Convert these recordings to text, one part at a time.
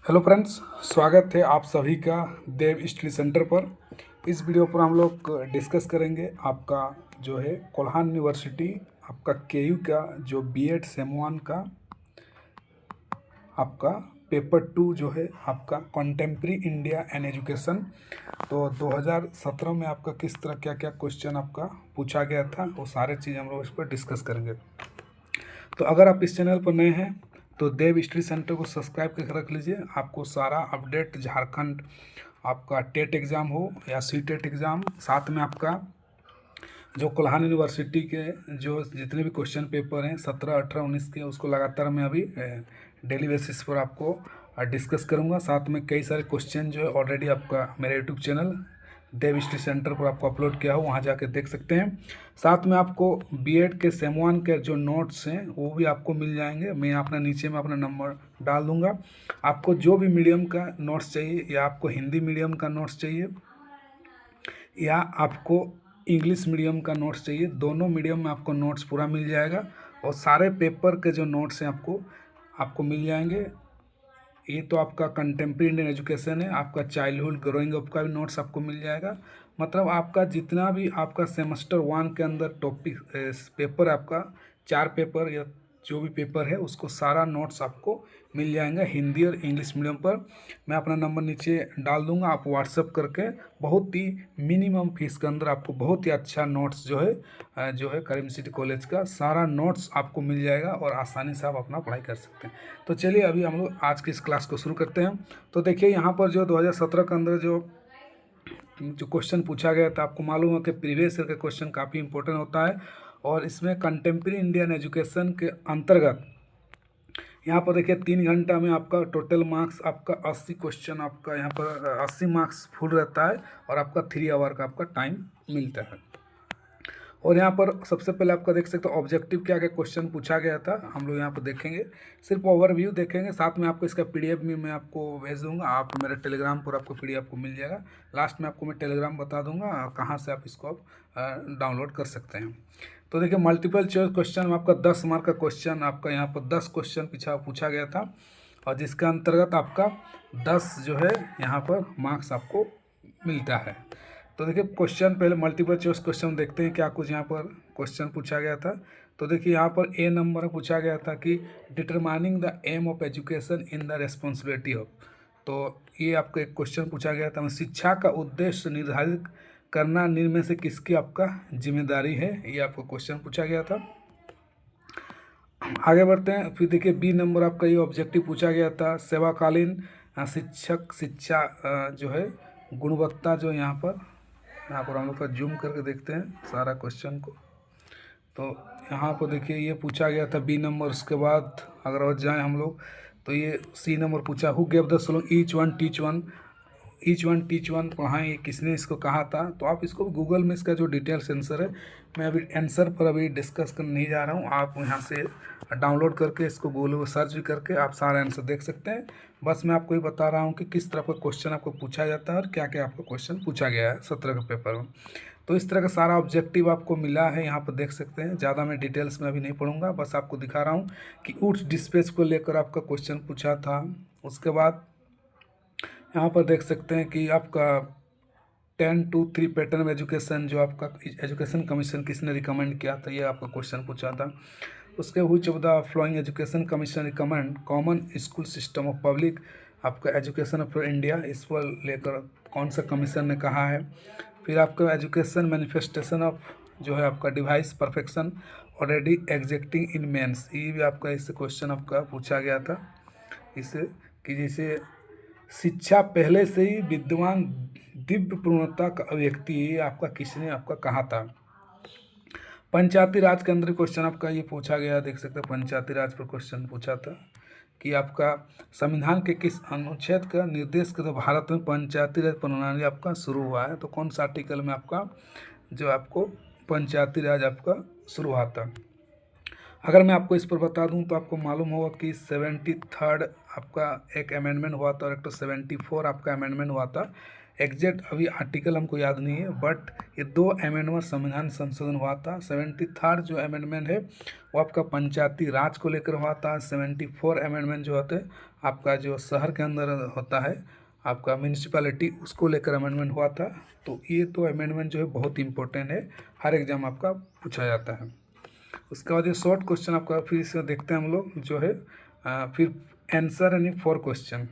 Hello friends, स्वागत है आप सभी का देव स्टडी सेंटर पर। इस वीडियो पर हम लोग डिस्कस करेंगे आपका जो है कोल्हान यूनिवर्सिटी आपका केयू का जो बीएड सेम 1 का आपका पेपर 2 जो है आपका कंटेम्प्रेरी इंडिया एंड एजुकेशन। तो 2017 में आपका किस तरह क्या क्या क्वेश्चन आपका पूछा गया था वो सारे चीज़ हम लोग इस पर डिस्कस करेंगे। तो अगर आप इस चैनल पर नए हैं तो देव स्टडी सेंटर को सब्सक्राइब करके रख लीजिए। आपको सारा अपडेट झारखंड आपका टेट एग्ज़ाम हो या सी टेट एग्ज़ाम, साथ में आपका जो कोल्हान यूनिवर्सिटी के जो जितने भी क्वेश्चन पेपर हैं 17, 18, 19 के, उसको लगातार मैं अभी डेली बेसिस पर आपको डिस्कस करूँगा। साथ में कई सारे क्वेश्चन जो है ऑलरेडी आपका मेरे यूट्यूब चैनल देव स्टडी सेंटर पर आपको अपलोड किया हो, वहाँ जाके देख सकते हैं। साथ में आपको बीएड के सेम 1 के जो नोट्स हैं वो भी आपको मिल जाएंगे। मैं अपना नीचे में अपना नंबर डाल दूंगा। आपको जो भी मीडियम का नोट्स चाहिए, या आपको हिंदी मीडियम का नोट्स चाहिए या आपको इंग्लिश मीडियम का नोट्स चाहिए, दोनों मीडियम में आपको नोट्स पूरा मिल जाएगा। और सारे पेपर के जो नोट्स हैं आपको मिल जाएंगे। ये तो आपका कंटेम्प्रेरी इंडियन एजुकेशन है। आपका चाइल्डहुड ग्रोइंग अप का भी नोट्स आपको मिल जाएगा। मतलब आपका जितना भी आपका सेमेस्टर 1 के अंदर टॉपिक पेपर, आपका 4 पेपर या जो भी पेपर है उसको सारा नोट्स आपको मिल जाएंगे हिंदी और इंग्लिश मीडियम पर। मैं अपना नंबर नीचे डाल दूंगा, आप व्हाट्सअप करके बहुत ही मिनिमम फीस के अंदर आपको बहुत ही अच्छा नोट्स जो है करीम सिटी कॉलेज का सारा नोट्स आपको मिल जाएगा और आसानी से आप अपना पढ़ाई कर सकते हैं। तो चलिए अभी हम लोग आज की इस क्लास को शुरू करते हैं। तो देखिए यहाँ पर जो 2017 के अंदर जो क्वेश्चन पूछा गया था, आपको मालूम है कि प्रीवियस ईयर का क्वेश्चन काफ़ी इंपॉर्टेंट होता है। और इसमें कंटेम्प्रेरी इंडियन एजुकेशन के अंतर्गत यहाँ पर देखिए 3 घंटा में आपका टोटल मार्क्स आपका 80 क्वेश्चन आपका यहाँ पर 80 मार्क्स फुल रहता है और आपका 3 आवर का आपका टाइम मिलता है। और यहाँ पर सबसे पहले आपका देख सकते हो ऑब्जेक्टिव क्या क्या क्वेश्चन पूछा गया था, हम लोग यहाँ पर देखेंगे। सिर्फ ओवरव्यू देखेंगे, साथ में आपको इसका पीडीएफ भी मैं आपको भेज दूंगा। आप मेरे टेलीग्राम पर आपको पीडीएफ को मिल जाएगा। लास्ट में आपको मैं टेलीग्राम बता दूंगा कहाँ से आप इसको डाउनलोड कर सकते हैं। तो देखिए मल्टीपल चॉइस क्वेश्चन में आपका 10 मार्क का क्वेश्चन आपका यहाँ पर 10 क्वेश्चन पूछा गया था, और जिसके अंतर्गत आपका 10 जो है यहाँ पर मार्क्स आपको मिलता है। तो देखिए क्वेश्चन पहले मल्टीपल चॉइस क्वेश्चन देखते हैं क्या कुछ यहाँ पर क्वेश्चन पूछा गया था। तो देखिए यहाँ पर ए नंबर में पूछा गया था कि determining the aim of education in the responsibility of. तो ये आपका एक क्वेश्चन पूछा गया था, शिक्षा का उद्देश्य निर्धारित करना निम्न में से किसकी आपका जिम्मेदारी है, ये आपको क्वेश्चन पूछा गया था। आगे बढ़ते हैं। फिर देखिए बी नंबर आपका ये ऑब्जेक्टिव पूछा गया था, सेवाकालीन शिक्षक शिक्षा जो है गुणवत्ता, जो यहाँ पर हम लोग का जूम करके देखते हैं सारा क्वेश्चन को। तो यहाँ पर देखिए ये पूछा गया था बी नंबर। उसके बाद अगर और जाएँ हम लोग तो ये सी नंबर पूछा, who gave the सॉलोइंग each one teach one पढ़ाएँ, किसने इसको कहा था। तो आप इसको गूगल में इसका जो डिटेल्स आंसर है, मैं अभी आंसर पर अभी डिस्कस करने नहीं जा रहा हूँ। आप यहाँ से डाउनलोड करके इसको गूगल में सर्च भी करके आप सारा आंसर देख सकते हैं। बस मैं आपको ये बता रहा हूँ कि किस तरह का क्वेश्चन आपको पूछा जाता है और क्या क्या आपको क्वेश्चन पूछा गया है 17 के पेपर में। तो इस तरह का सारा ऑब्जेक्टिव आपको मिला है, यहाँ पर देख सकते हैं। ज़्यादा मैं डिटेल्स में अभी नहीं पढ़ूंगा, बस आपको दिखा रहा हूँ कि ऊट्स डिस्पैच को लेकर आपका क्वेश्चन पूछा था। उसके बाद यहाँ पर देख सकते हैं कि आपका 10-3 पैटर्न ऑफ एजुकेशन जो आपका एजुकेशन कमीशन किसने रिकमेंड किया था, ये आपका क्वेश्चन पूछा था। उसके which of the flowing education commission recommend common school system of public आपका एजुकेशन ऑफ इंडिया, इस पर लेकर कौन सा कमीशन ने कहा है। फिर आपका एजुकेशन मैनिफेस्टेशन ऑफ जो है आपका device perfection already existing in men's, ये भी आपका इससे क्वेश्चन आपका पूछा गया था। इससे कि जैसे शिक्षा पहले से ही विद्वान दिव्य पूर्णता का अभिव्यक्ति, ये आपका किसने आपका कहा था। पंचायती राज के अंदर क्वेश्चन आपका ये पूछा गया, देख सकते हैं पंचायती राज पर क्वेश्चन पूछा था कि आपका संविधान के किस अनुच्छेद का निर्देश के तो भारत में पंचायती राज प्रणाली आपका शुरू हुआ है। तो कौन सा आर्टिकल में आपका जो आपको पंचायती राज आपका शुरू हुआ था। अगर मैं आपको इस पर बता दूं तो आपको मालूम होगा कि 73rd आपका एक अमेंडमेंट हुआ था और एक तो 74 आपका अमेंडमेंट हुआ था। एग्जैक्ट अभी आर्टिकल हमको याद नहीं है, बट ये 2 अमेंडमेंट संविधान संशोधन हुआ था। 73 जो अमेंडमेंट है वो आपका पंचायती राज को लेकर हुआ था। 74 अमेंडमेंट जो होते हैं आपका जो शहर के अंदर होता है आपका म्यूनिसिपैलिटी, उसको लेकर अमेंडमेंट हुआ था। तो ये 2 अमेंडमेंट जो है बहुत इंपॉर्टेंट है, हर एग्जाम आपका पूछा जाता है। उसके बाद ये शॉर्ट क्वेश्चन आपका फिर से देखते हैं हम लोग जो है फिर आंसर यानी 4 क्वेश्चन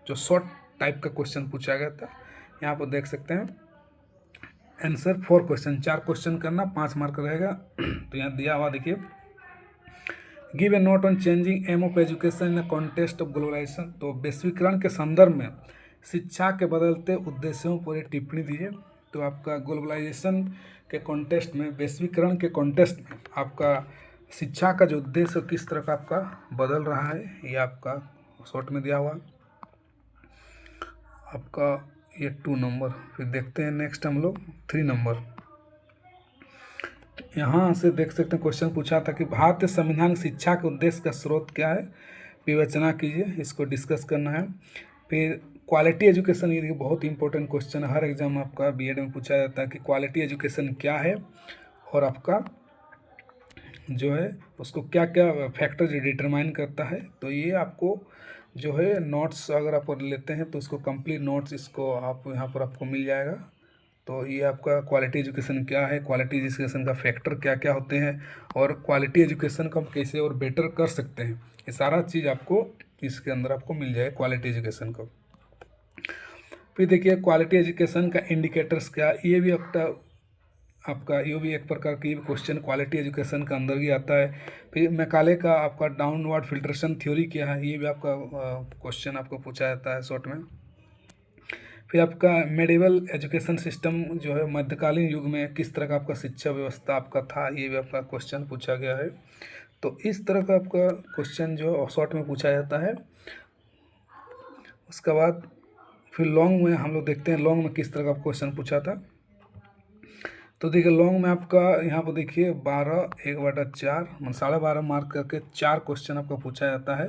जो शॉर्ट टाइप का क्वेश्चन पूछा गया था। यहाँ पर देख सकते हैं आंसर 4 क्वेश्चन, 4 क्वेश्चन करना, 5 मार्क रहेगा। तो यहाँ दिया हुआ देखिए, give a note on changing aim of education in the context of globalisation. तो वैश्वीकरण के संदर्भ में शिक्षा के बदलते उद्देश्यों पर एक टिप्पणी दीजिए। तो आपका ग्लोबलाइजेशन के कॉन्टेक्स्ट में, वैश्वीकरण के कॉन्टेक्स्ट में आपका शिक्षा का जो उद्देश्य किस तरह का आपका बदल रहा है, ये आपका शॉर्ट में दिया हुआ आपका ये 2 नंबर। फिर देखते हैं नेक्स्ट हम लोग 3 नंबर। यहाँ से देख सकते हैं क्वेश्चन पूछा था कि भारतीय संविधान शिक्षा के उद्देश्य का स्रोत क्या है, विवेचना कीजिए, इसको डिस्कस करना है। फिर क्वालिटी एजुकेशन, ये बहुत इंपॉर्टेंट क्वेश्चन है, हर एग्जाम आपका बीएड में पूछा जाता है कि क्वालिटी एजुकेशन क्या है और आपका जो है उसको क्या क्या फैक्टर डिटरमाइन करता है। तो ये आपको जो है नोट्स अगर आप लेते हैं तो उसको कंप्लीट नोट्स इसको आप यहाँ पर आपको मिल जाएगा। तो ये आपका क्वालिटी एजुकेशन क्या है, क्वालिटी एजुकेशन का फैक्टर क्या क्या होते हैं और क्वालिटी एजुकेशन को हम कैसे और बेटर कर सकते हैं, ये सारा चीज़ आपको इसके अंदर आपको मिल जाएगा क्वालिटी एजुकेशन को। फिर देखिए क्वालिटी एजुकेशन का इंडिकेटर्स क्या, ये भी आपका ये भी एक प्रकार की क्वेश्चन क्वालिटी एजुकेशन के अंदर ही आता है। फिर मैकाले का आपका डाउनवर्ड फिल्ट्रेशन थ्योरी क्या है, ये भी आपका क्वेश्चन आपको पूछा जाता है शॉर्ट में। फिर आपका मेडिवल एजुकेशन सिस्टम जो है मध्यकालीन युग में किस तरह का आपका शिक्षा व्यवस्था आपका था, ये भी आपका क्वेश्चन पूछा गया है। तो इस तरह का आपका क्वेश्चन जो शॉर्ट में पूछा जाता है। उसके बाद फिर लॉन्ग में हम लोग देखते हैं लॉन्ग में किस तरह का क्वेश्चन पूछा था। तो देखिए लॉन्ग में आपका यहाँ पर देखिए 12 1/4 12.5 मार्क करके 4 क्वेश्चन आपका पूछा जाता है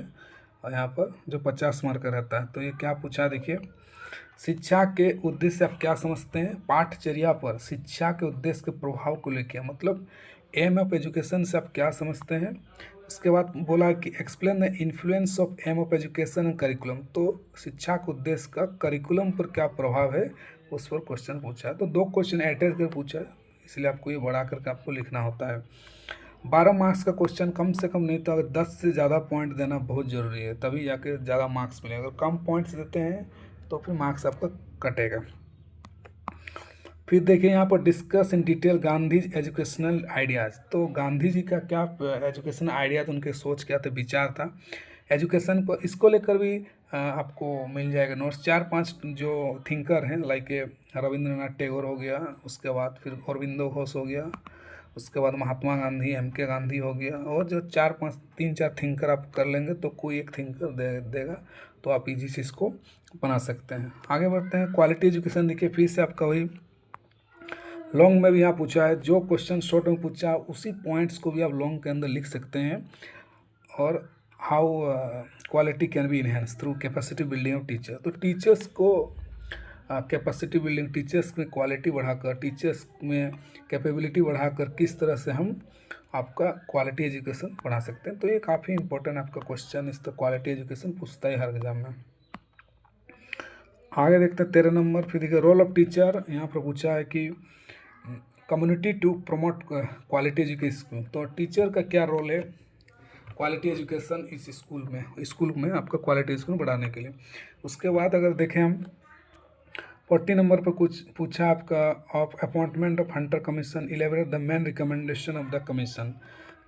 और यहाँ पर जो 50 मार्क का रहता है। तो ये क्या पूछा है देखिए, शिक्षा के उद्देश्य आप क्या समझते हैं, पाठचर्या पर शिक्षा के उद्देश्य के प्रभाव को लेकर, मतलब एम ऑफ एजुकेशन से आप क्या समझते हैं। उसके बाद बोला कि explain the influence of aim of education and curriculum, तो शिक्षा के उद्देश्य का करिकुलम पर क्या प्रभाव है उस पर क्वेश्चन पूछा है। तो 2 क्वेश्चन अटैच कर पूछा है, इसलिए आपको ये बढ़ा करके आपको लिखना होता है। 12 मार्क्स का क्वेश्चन कम से कम नहीं तो अगर 10 से ज़्यादा पॉइंट देना बहुत ज़रूरी है, तभी जाके ज़्यादा मार्क्स मिलेगा। अगर कम पॉइंट्स देते हैं तो फिर मार्क्स आपका कटेगा। फिर देखिए यहाँ पर discuss in detail Gandhi educational ideas. तो गांधी जी का क्या एजुकेशनल आइडिया, उनके सोच क्या थे, विचार था एजुकेशन पर, इसको लेकर भी आपको मिल जाएगा नोट्स। 4-5 जो थिंकर हैं लाइक रविंद्रनाथ टैगोर हो गया, उसके बाद फिर अरविंदो घोष हो गया, उसके बाद महात्मा गांधी, एम.के. गांधी हो गया, और जो 4-5 3-4 थिंकर आप कर लेंगे तो कोई एक थिंकर देगा, तो आप इजी से इसको बना सकते हैं। आगे बढ़ते हैं क्वालिटी एजुकेशन। देखिए फिर से आपका वही लॉन्ग में भी यहाँ पूछा है, जो क्वेश्चन शॉर्ट में पूछा उसी पॉइंट्स को भी आप लॉन्ग के अंदर लिख सकते हैं। और how quality can be enhance through capacity building of teacher. तो टीचर्स को कैपेसिटी बिल्डिंग, टीचर्स में क्वालिटी बढ़ाकर, टीचर्स में कैपेबिलिटी बढ़ाकर किस तरह से हम आपका क्वालिटी एजुकेशन बढ़ा सकते हैं। तो ये काफ़ी इंपॉर्टेंट आपका क्वेश्चन, इस तरह क्वालिटी एजुकेशन पूछता है हर एग्जाम में। आगे देखते हैं 13 नंबर। फिर देखिए रोल ऑफ टीचर, यहाँ पर पूछा है कि community to promote quality education. तो टीचर का क्या रोल है क्वालिटी एजुकेशन इस स्कूल में आपका क्वालिटी एजुकेशन बढ़ाने के लिए। उसके बाद अगर देखें हम 40 नंबर पर कुछ पूछा आपका of appointment of Hunter commission, elaborate the main recommendation of the commission.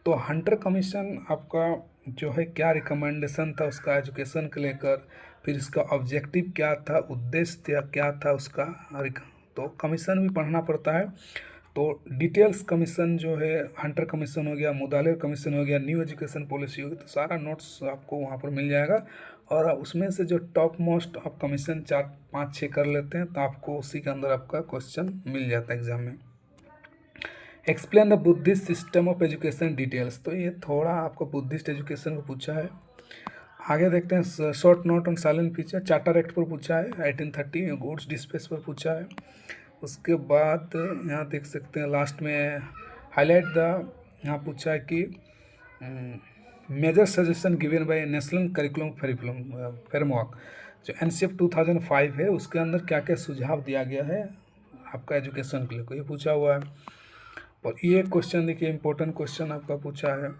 तो हंटर कमीशन आपका जो है क्या रिकमेंडेशन था उसका एजुकेशन को लेकर, फिर इसका ऑब्जेक्टिव क्या था, उद्देश्य क्या था उसका, तो कमीशन भी पढ़ना पड़ता है। तो डिटेल्स कमीशन जो है, हंटर कमीशन हो गया, मुदालिर कमीशन हो गया, न्यू एजुकेशन पॉलिसी होगी, तो सारा नोट्स आपको वहाँ पर मिल जाएगा। और उसमें से जो टॉप मोस्ट आप कमीशन 4-5-6 कर लेते हैं तो आपको उसी के अंदर आपका क्वेश्चन मिल जाता है एग्जाम में। Explain the Buddhist system of education details. तो ये थोड़ा आपको बुद्धिस्ट एजुकेशन को पूछा है। आगे देखते हैं short note on silent feature, charter act पर पूछा है 1830, गुड्स डिस्पैच पर पूछा है। उसके बाद यहाँ देख सकते हैं लास्ट में हाईलाइट द, यहाँ पूछा है कि major suggestion given by national curriculum framework, जो NCF 2005 है, उसके अंदर क्या क्या सुझाव दिया गया है आपका एजुकेशन के लिए, ये पूछा हुआ है। और ये क्वेश्चन देखिए इंपॉर्टेंट क्वेश्चन आपका पूछा है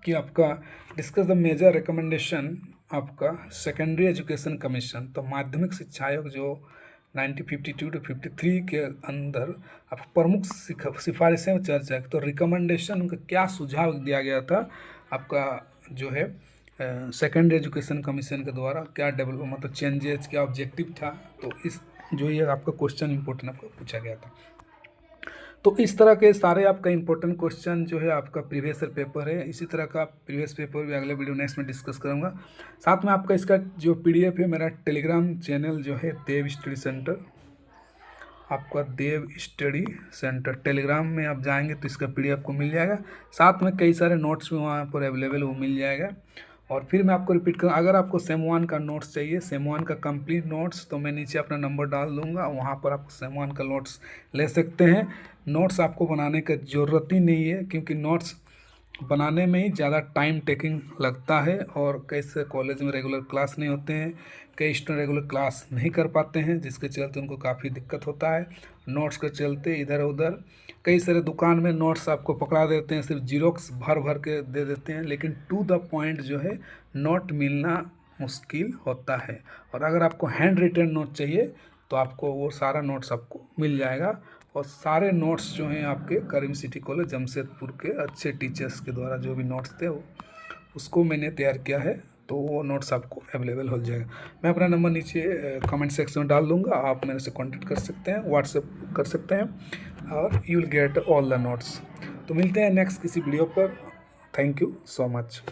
कि आपका डिस्कस द मेजर रिकमेंडेशन आपका सेकेंडरी एजुकेशन कमीशन, तो माध्यमिक शिक्षा आयोग जो 1952 to 53 के अंदर आप प्रमुख सिफारिशें चर्चा की, तो रिकमेंडेशन उनका क्या सुझाव दिया गया था आपका जो है सेकेंडरी एजुकेशन कमीशन के द्वारा, क्या डेवलप मतलब चेंजेस, क्या ऑब्जेक्टिव था, तो इस जो ये आपका क्वेश्चन इंपॉर्टेंट आपको पूछा गया था। तो इस तरह के सारे आपका इंपॉर्टेंट क्वेश्चन जो है आपका प्रीवियस ईयर पेपर है, इसी तरह का प्रीवियस पेपर भी अगले वीडियो नेक्स्ट में डिस्कस करूंगा। साथ में आपका इसका जो PDF है, मेरा टेलीग्राम चैनल जो है देव स्टडी सेंटर, आपका देव स्टडी सेंटर टेलीग्राम में आप जाएंगे तो इसका PDF आपको मिल जाएगा। साथ में कई सारे नोट्स भी वहाँ पर अवेलेबल वो मिल जाएगा। और फिर मैं आपको रिपीट करूँ, अगर आपको सेम 1 का नोट्स चाहिए, सेम 1 का कंप्लीट नोट्स, तो मैं नीचे अपना नंबर डाल दूंगा, वहाँ पर आप सेम 1 का नोट्स ले सकते हैं। नोट्स आपको बनाने का ज़रूरत ही नहीं है, क्योंकि नोट्स बनाने में ही ज़्यादा टाइम टेकिंग लगता है, और कई से कॉलेज में रेगुलर क्लास नहीं होते हैं, कई स्टूडेंट रेगुलर क्लास नहीं कर पाते हैं, जिसके चलते उनको काफ़ी दिक्कत होता है। नोट्स के चलते इधर उधर कई सारे दुकान में नोट्स आपको पकड़ा देते हैं, सिर्फ जीरोक्स भर भर के दे देते हैं, लेकिन टू द पॉइंट जो है नोट मिलना मुश्किल होता है। और अगर आपको हैंड रिटन नोट चाहिए तो आपको वो सारा नोट्स आपको मिल जाएगा। और सारे नोट्स जो हैं आपके करीम सिटी कॉलेज जमशेदपुर के अच्छे टीचर्स के द्वारा जो भी नोट्स थे वो उसको मैंने तैयार किया है, तो वो नोट्स आपको अवेलेबल हो जाएगा। मैं अपना नंबर नीचे कमेंट सेक्शन में डाल दूंगा, आप मेरे से कांटेक्ट कर सकते हैं, व्हाट्सएप कर सकते हैं, और you will get all the notes. तो मिलते हैं नेक्स्ट किसी वीडियो पर। Thank you so much.